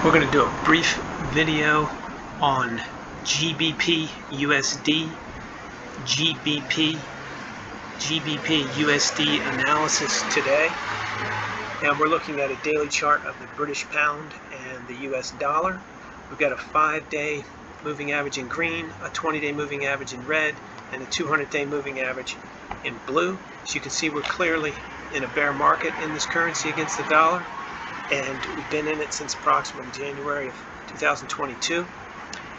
We're going to do a brief video on GBPUSD, GBPUSD Analysis Today, and we're looking at a daily chart of the British pound and the US dollar. We've got a 5-day moving average in green, a 20-day moving average in red, and a 200-day moving average in blue. So you can see we're clearly in a bear market in this currency against the dollar, and we've been in it since approximately January of 2022.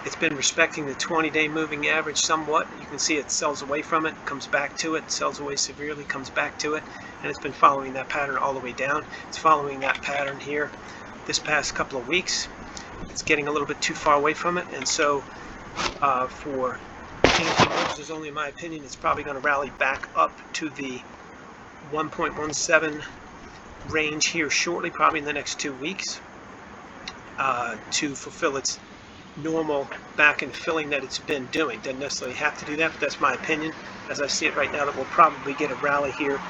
It's been respecting the 20-day moving average somewhat. You can see it sells away from it, comes back to it, sells away severely, comes back to it, and it's been following that pattern all the way down. It's following that pattern here this past couple of weeks. It's getting a little bit too far away from it, and so for technical purposes only, in my opinion, it's probably going to rally back up to the 1.17 range here shortly, probably in the next 2 weeks, to fulfill its normal back and filling that it's been doing. Doesn't necessarily have to do that, but that's my opinion as I see it right now, that we'll probably get a rally here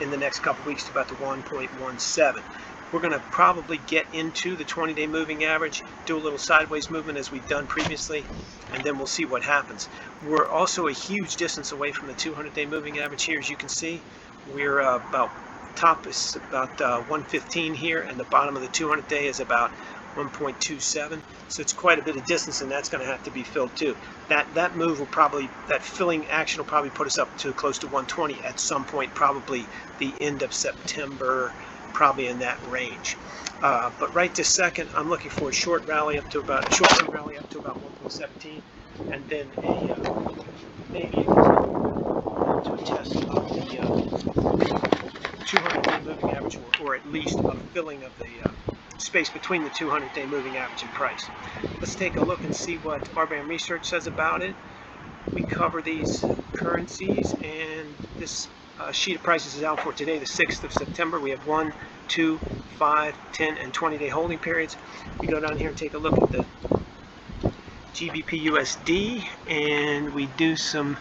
in the next couple weeks to about the 1.17. We're going to probably get into the 20-day moving average, do a little sideways movement as we've done previously, and then we'll see what happens. We're also a huge distance away from the 200-day moving average here. As you can see, we're about top is about 115 here, and the bottom of the 200-day is about 1.27. So it's quite a bit of distance, and that's going to have to be filled too. That move will probably, that filling action will probably put us up to close to 120 at some point, probably the end of September, probably in that range. But right this second, I'm looking for a short rally up to about short-term rally up to about 1.17, and then maybe to a test of the 200-day moving average, or at least a filling of the space between the 200-day moving average and price. Let's take a look and see what RBAM Research says about it. We cover these currencies, and this sheet of prices is out for today, the 6th of September. We have 1, 2, 5, 10, and 20-day holding periods. We go down here and take a look at the GBPUSD, and we do some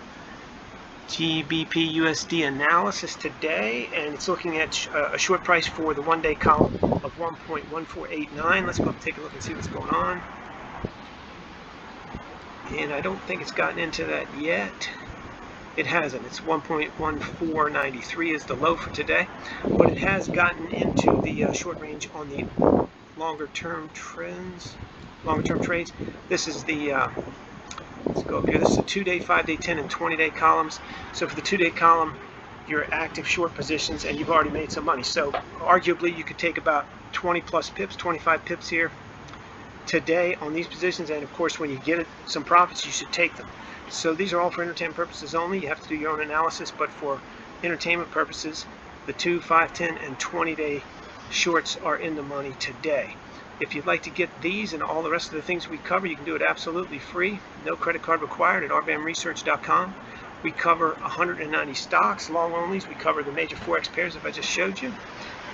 GBPUSD analysis today, and it's looking at a short price for the 1-day column of 1.1489. Let's go up and take a look and see what's going on. And I don't think it's gotten into that yet. It hasn't. It's 1.1493 is the low for today, but it has gotten into the short range on the longer-term trades. This is the let's go up here. This is a 2-day, 5-day, 10, and 20-day columns. So for the 2-day column, you're active short positions, and you've already made some money. So arguably, you could take about 20 plus pips, 25 pips here today on these positions. And of course, when you get some profits, you should take them. So these are all for entertainment purposes only. You have to do your own analysis, but for entertainment purposes, the 2, 5, 10, and 20-day shorts are in the money today. If you'd like to get these and all the rest of the things we cover, you can do it absolutely free. No credit card required at rbamresearch.com. We cover 190 stocks, long onlys. We cover the major forex pairs, if I just showed you.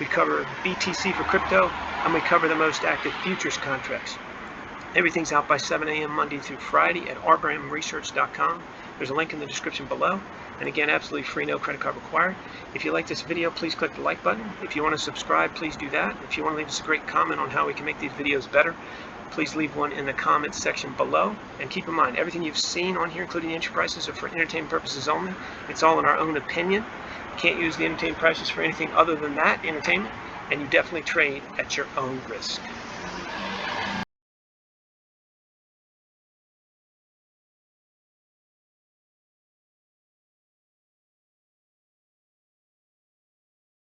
We cover BTC for crypto, and we cover the most active futures contracts. Everything's out by 7 a.m. Monday through Friday at rbamresearch.com. There's a link in the description below. And again, absolutely free, no credit card required. If you like this video, please click the like button. If you want to subscribe, please do that. If you want to leave us a great comment on how we can make these videos better, please leave one in the comments section below. And keep in mind, everything you've seen on here, including the entry prices, are for entertainment purposes only. It's all in our own opinion. You can't use the entertainment prices for anything other than that, entertainment. And you definitely trade at your own risk.